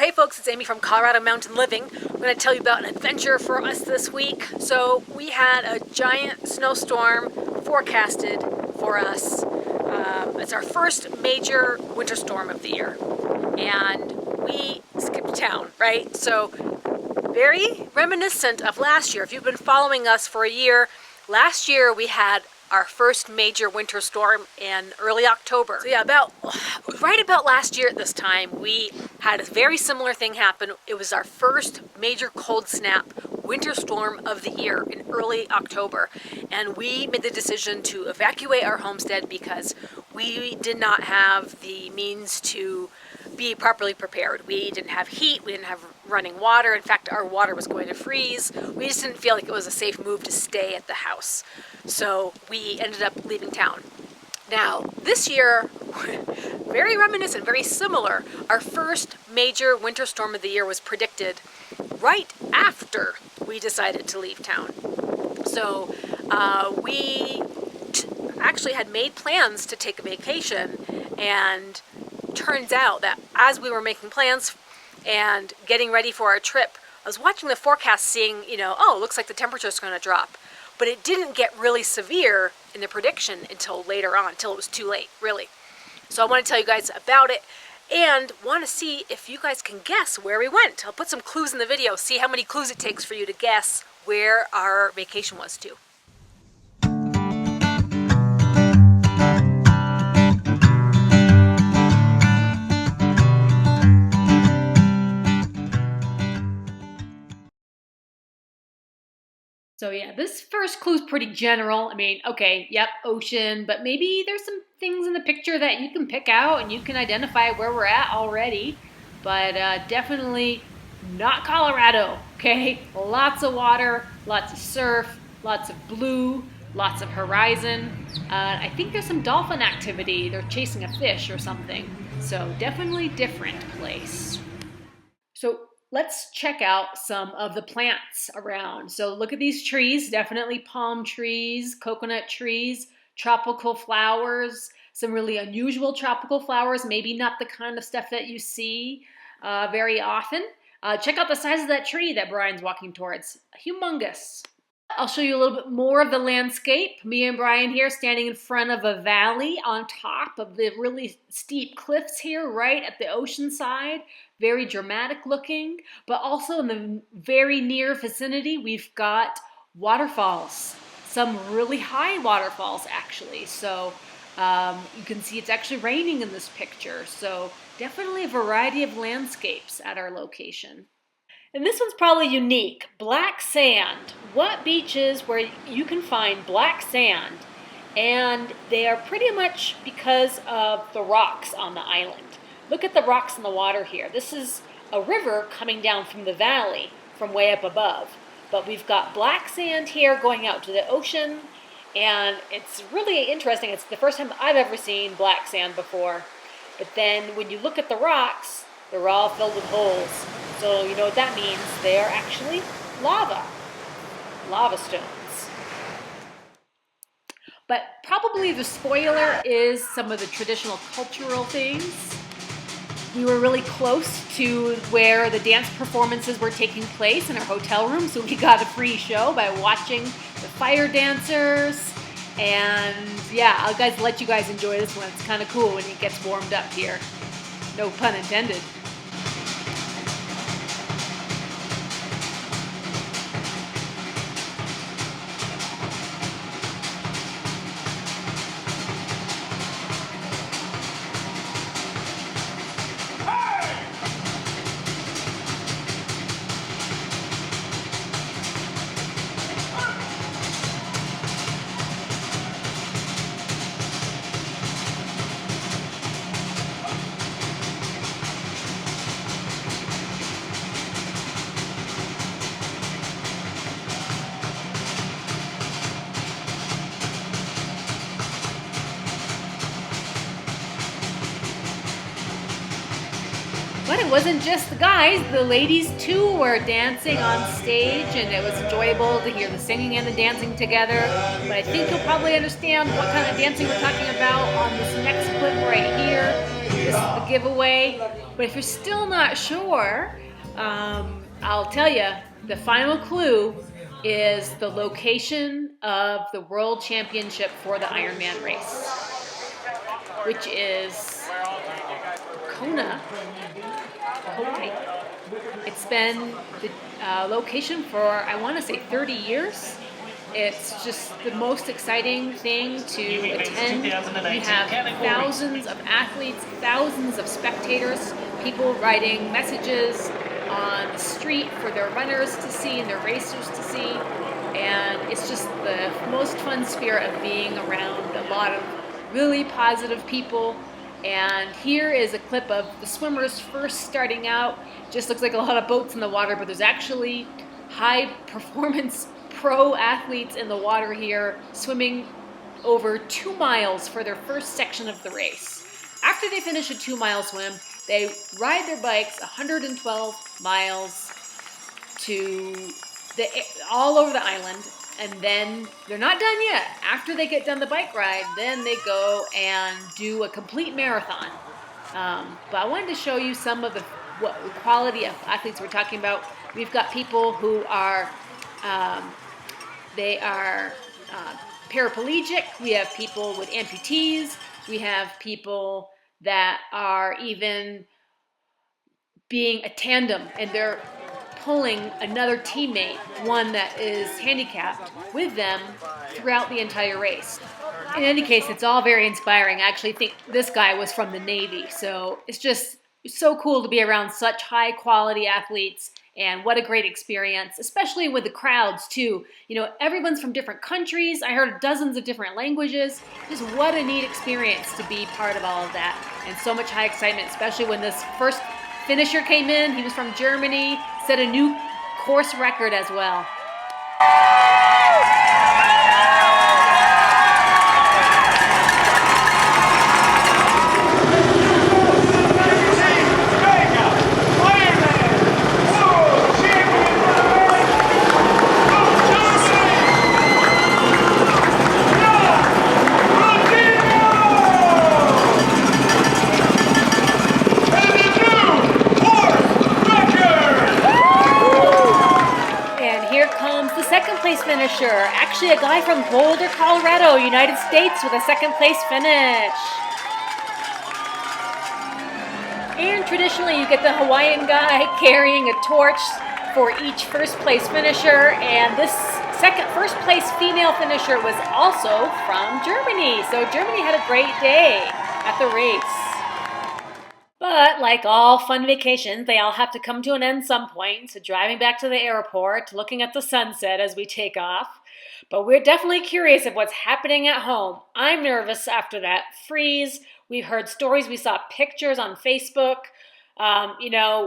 Hey folks, it's Amy from Colorado Mountain Living. I'm going to tell you about an adventure for us this week. So we had a giant snowstorm forecasted for us. It's our first major winter storm of the year. And we skipped town, right? So very reminiscent of last year. If you've been following us for a year, last year we had our first major winter storm in early October. So yeah, right about last year at this time, we had a very similar thing happen. It was our first major cold snap winter storm of the year in early October. And we made the decision to evacuate our homestead because we did not have the means to be properly prepared. We didn't have heat, we didn't have running water. In fact, our water was going to freeze. We just didn't feel like it was a safe move to stay at the house. So we ended up leaving town. Now, this year, very reminiscent, very similar. Our first major winter storm of the year was predicted right after we decided to leave town. So we actually had made plans to take a vacation, and turns out that as we were making plans and getting ready for our trip, I was watching the forecast seeing, oh, it looks like the temperature's going to drop. But it didn't get really severe in the prediction until later on, until it was too late, really. So I want to tell you guys about it and want to see if you guys can guess where we went. I'll put some clues in the video, see how many clues it takes for you to guess where our vacation was to. So yeah, this first clue is pretty general. I mean, okay, yep, ocean, but maybe there's some things in the picture that you can pick out and you can identify where we're at already. But definitely not Colorado, okay? Lots of water, lots of surf, lots of blue, lots of horizon. I think there's some dolphin activity. They're chasing a fish or something. So definitely different place. So let's check out some of the plants around. So look at these trees, definitely palm trees, coconut trees, tropical flowers, some really unusual tropical flowers, maybe not the kind of stuff that you see very often. Check out the size of that tree that Brian's walking towards, humongous. I'll show you a little bit more of the landscape. Me and Brian here standing in front of a valley on top of the really steep cliffs here right at the ocean side. Very dramatic looking, but also in the very near vicinity we've got waterfalls. Some really high waterfalls actually. So you can see it's actually raining in this picture. So definitely a variety of landscapes at our location. And this one's probably unique, black sand. What beaches where you can find black sand? And they are pretty much because of the rocks on the island. Look at the rocks in the water here. This is a river coming down from the valley from way up above. But we've got black sand here going out to the ocean. And it's really interesting. It's the first time I've ever seen black sand before. But then when you look at the rocks, they're all filled with holes. So you know what that means? They are actually lava stones. But probably the spoiler is some of the traditional cultural things. We were really close to where the dance performances were taking place in our hotel room, so we got a free show by watching the fire dancers. And yeah, I'll let you guys enjoy this one. It's kind of cool when it gets warmed up here. No pun intended. But it wasn't just the guys, the ladies too were dancing on stage, and it was enjoyable to hear the singing and the dancing together. But I think you'll probably understand what kind of dancing we're talking about on this next clip right here. This is the giveaway. But if you're still not sure, I'll tell you, the final clue is the location of the World Championship for the Ironman race, which is Kona, Hawaii. It's been the location for, I want to say, 30 years. It's just the most exciting thing to attend. You have thousands of athletes, thousands of spectators, people writing messages on the street for their runners to see and their racers to see. And it's just the most fun spirit of being around a lot of really positive people. And here is a clip of the swimmers first starting out. Just looks like a lot of boats in the water, but there's actually high performance pro athletes in the water here, swimming over 2 miles for their first section of the race. After they finish a 2-mile swim, they ride their bikes 112 miles all over the island, and then they're not done yet. After they get done the bike ride, then they go and do a complete marathon. But I wanted to show you some of what quality of athletes we're talking about. We've got people who are paraplegic. We have people with amputees. We have people that are even being a tandem, and they're pulling another teammate, one that is handicapped, with them throughout the entire race. In any case, it's all very inspiring. I actually think this guy was from the Navy, so it's just so cool to be around such high quality athletes. And what a great experience, especially with the crowds too. You know, everyone's from different countries. I heard dozens of different languages. Just what a neat experience to be part of all of that. And so much high excitement, especially when this first finisher came in. He was from Germany, set a new course record as well. Second place finisher, actually a guy from Boulder, Colorado, United States, with a second place finish. And traditionally you get the Hawaiian guy carrying a torch for each first place finisher, and this first place female finisher was also from Germany. So Germany had a great day at the race. But like all fun vacations, they all have to come to an end some point. So driving back to the airport, looking at the sunset as we take off. But we're definitely curious of what's happening at home. I'm nervous after that freeze. We've heard stories, we saw pictures on Facebook.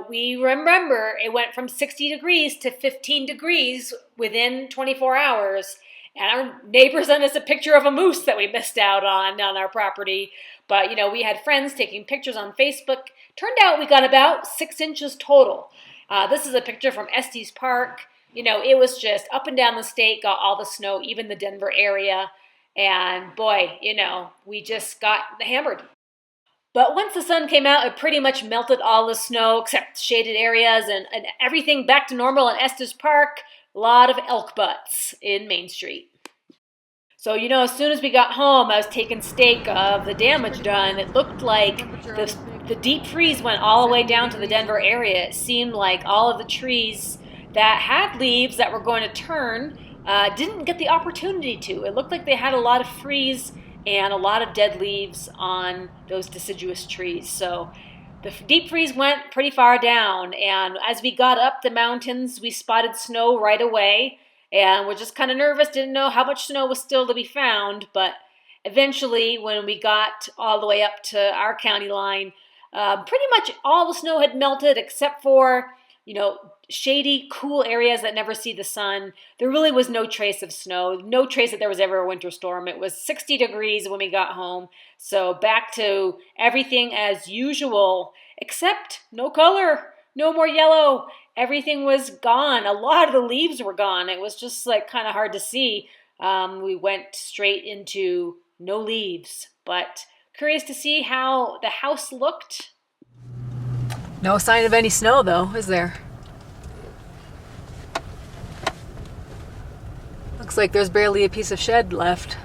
We remember it went from 60 degrees to 15 degrees within 24 hours. And our neighbor sent us a picture of a moose that we missed out on our property. But, we had friends taking pictures on Facebook. Turned out we got about 6 inches total. This is a picture from Estes Park. It was just up and down the state, got all the snow, even the Denver area. And boy, we just got hammered. But once the sun came out, it pretty much melted all the snow except shaded areas and everything back to normal in Estes Park. A lot of elk butts in Main Street. So, as soon as we got home, I was taking stock of the damage done. It looked like the deep freeze went all the way down to the Denver area. It seemed like all of the trees that had leaves that were going to turn didn't get the opportunity to. It looked like they had a lot of freeze and a lot of dead leaves on those deciduous trees. So the deep freeze went pretty far down, and as we got up the mountains, we spotted snow right away. And we're just kind of nervous, didn't know how much snow was still to be found. But eventually, when we got all the way up to our county line, pretty much all the snow had melted except for, shady, cool areas that never see the sun. There really was no trace of snow, no trace that there was ever a winter storm. It was 60 degrees when we got home. So back to everything as usual, except no color, no more yellow. Everything was gone. A lot of the leaves were gone. It was just kind of hard to see. We went straight into no leaves, but curious to see how the house looked. No sign of any snow though, is there? Looks like there's barely a piece of shed left.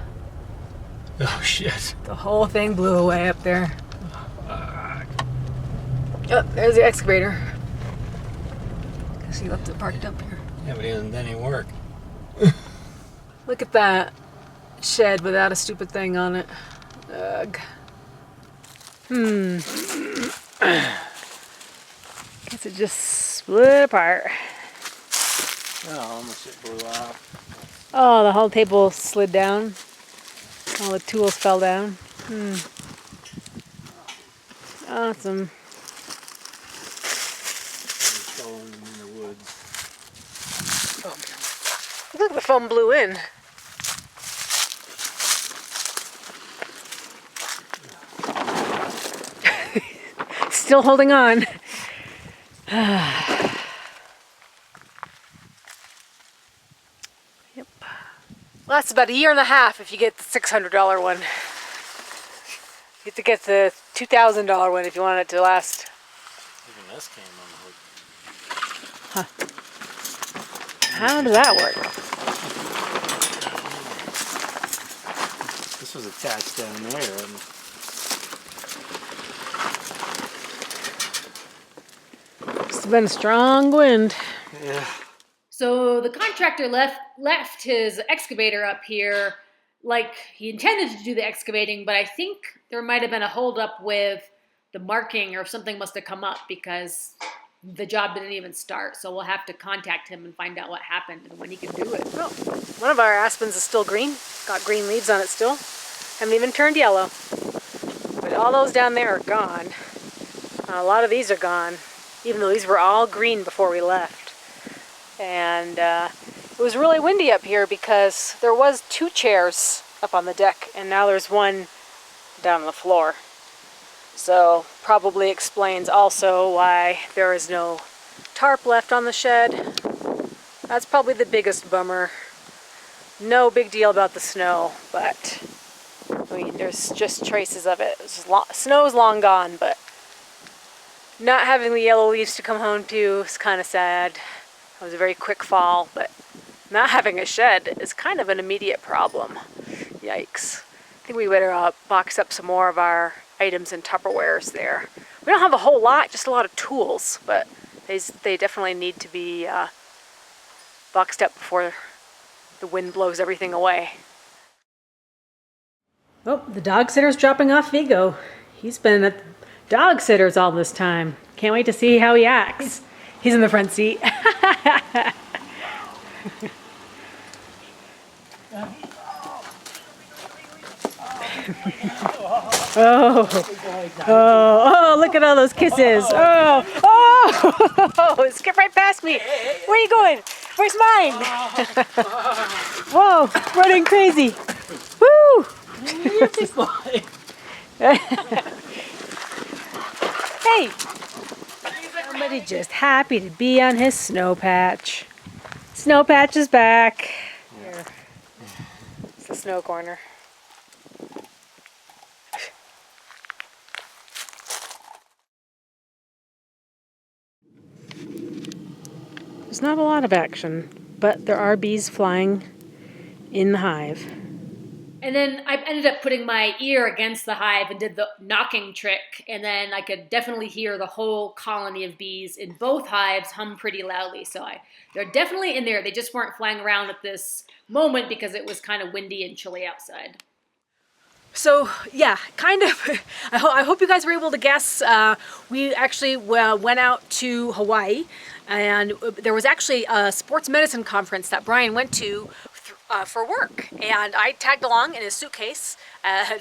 Oh shit. The whole thing blew away up there. Oh, there's the excavator. Guess he left it parked up here. Yeah, but he hasn't done any work. Look at that shed without a stupid thing on it. Ugh. Guess it just split apart. Oh, almost it blew off. Oh, the whole table slid down. All the tools fell down. Awesome. Falling in the woods. Look, the foam blew in. Still holding on. Yep. Lasts about a year and a half if you get the $600 one. You have to get the $2,000 one if you want it to last. Even this came on the hook. Huh. How does that work? This was attached down there. Must have been a strong wind. Yeah. So the contractor left his excavator up here like he intended to do the excavating, but I think there might have been a holdup with the marking or something must have come up because the job didn't even start. So we'll have to contact him and find out what happened and when he can do it. Oh, one of our aspens is still green. Got green leaves on it still. Haven't even turned yellow. But all those down there are gone. A lot of these are gone, even though these were all green before we left. And it was really windy up here because there was 2 chairs up on the deck and now there's one down on the floor. So probably explains also why there is no tarp left on the shed. That's probably the biggest bummer. No big deal about the snow, but I mean, there's just traces of it. Snow's long gone, but not having the yellow leaves to come home to is kind of sad. It was a very quick fall, but not having a shed is kind of an immediate problem. Yikes. I think we better box up some more of our items in Tupperwares there. We don't have a whole lot, just a lot of tools, but they definitely need to be boxed up before the wind blows everything away. Oh, the dog sitter's dropping off Vigo. He's been at dog sitters all this time. Can't wait to see how he acts. He's in the front seat. Oh, look at all those kisses. Oh, skip right past me. Where are you going? Where's mine? Whoa, running crazy. Woo! Hey, somebody just happy to be on his snow patch. Snow patch is back. Here. It's the snow corner. There's not a lot of action, but there are bees flying in the hive. And then I ended up putting my ear against the hive and did the knocking trick, and then I could definitely hear the whole colony of bees in both hives hum pretty loudly. So they're definitely in there. They just weren't flying around at this moment because it was kind of windy and chilly outside. So yeah, kind of, I hope you guys were able to guess. We actually went out to Hawaii, and there was actually a sports medicine conference that Brian went to for work, and I tagged along in his suitcase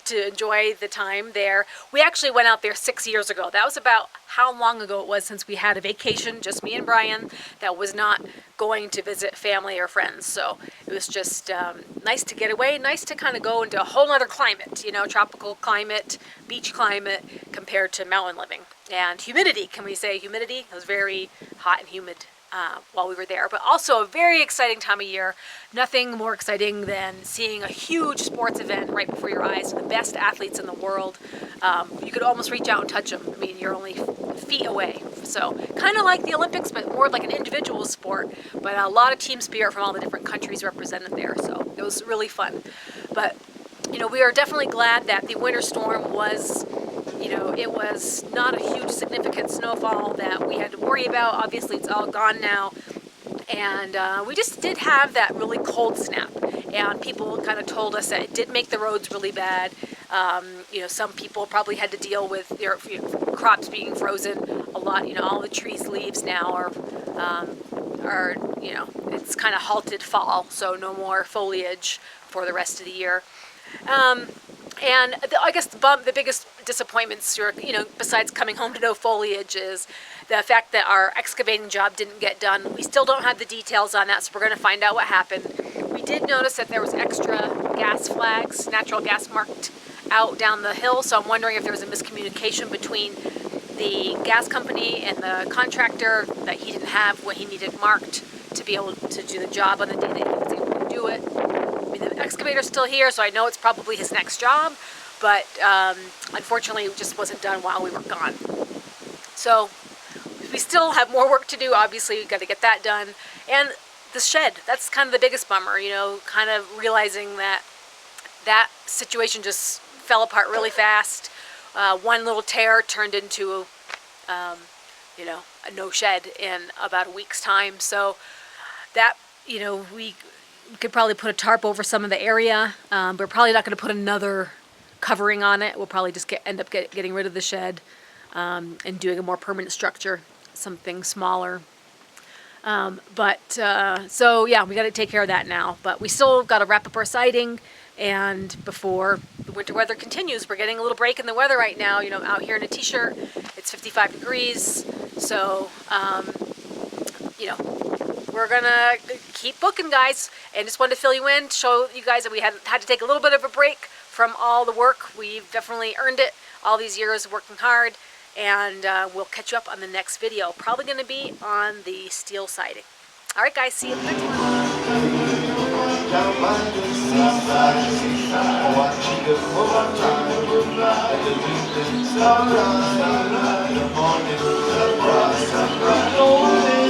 to enjoy the time there. We actually went out there 6 years ago. That was about how long ago it was since we had a vacation, just me and Brian, that was not going to visit family or friends. So it was just nice to get away, nice to kind of go into a whole other climate, you know, tropical climate, beach climate compared to mountain living. And humidity, can we say humidity? It was very hot and humid while we were there, but also a very exciting time of year. Nothing more exciting than seeing a huge sports event right before your eyes, the best athletes in the world. You could almost reach out and touch them. I mean, you're only feet away. So kind of like the Olympics, but more like an individual sport. But a lot of team spirit from all the different countries represented there. So it was really fun. But we are definitely glad that the winter storm was, it was not a huge significant snowfall that we had to worry about. Obviously, it's all gone now. And we just did have that really cold snap. And people kind of told us that it did make the roads really bad. Some people probably had to deal with their crops being frozen a lot. All the trees' leaves now are it's kind of halted fall, so no more foliage for the rest of the year. And I guess the biggest disappointments, besides coming home to no foliage, is the fact that our excavating job didn't get done. We still don't have the details on that, so we're going to find out what happened. We did notice that there was extra gas flags, natural gas marked out down the hill, so I'm wondering if there was a miscommunication between the gas company and the contractor, that he didn't have what he needed marked to be able to do the job on the day that he was able to do it. The excavator's still here, so I know it's probably his next job, but unfortunately it just wasn't done while we were gone. So we still have more work to do. Obviously, we've got to get that done. And the shed, that's kind of the biggest bummer, kind of realizing that situation just fell apart really fast. One little tear turned into a no shed in about a week's time. So that, we could probably put a tarp over some of the area. We're probably not going to put another covering on it. We'll probably just end up getting rid of the shed and doing a more permanent structure, something smaller. So yeah, we got to take care of that now. But we still got to wrap up our siding, and before the winter weather continues, we're getting a little break in the weather right now. Out here in a t-shirt, it's 55 degrees. So we're gonna keep booking, guys, and just wanted to fill you in, show you guys that we had to take a little bit of a break from all the work. We've definitely earned it all these years working hard, and we'll catch you up on the next video. Probably going to be on the steel siding. All right, guys, see you in the next one.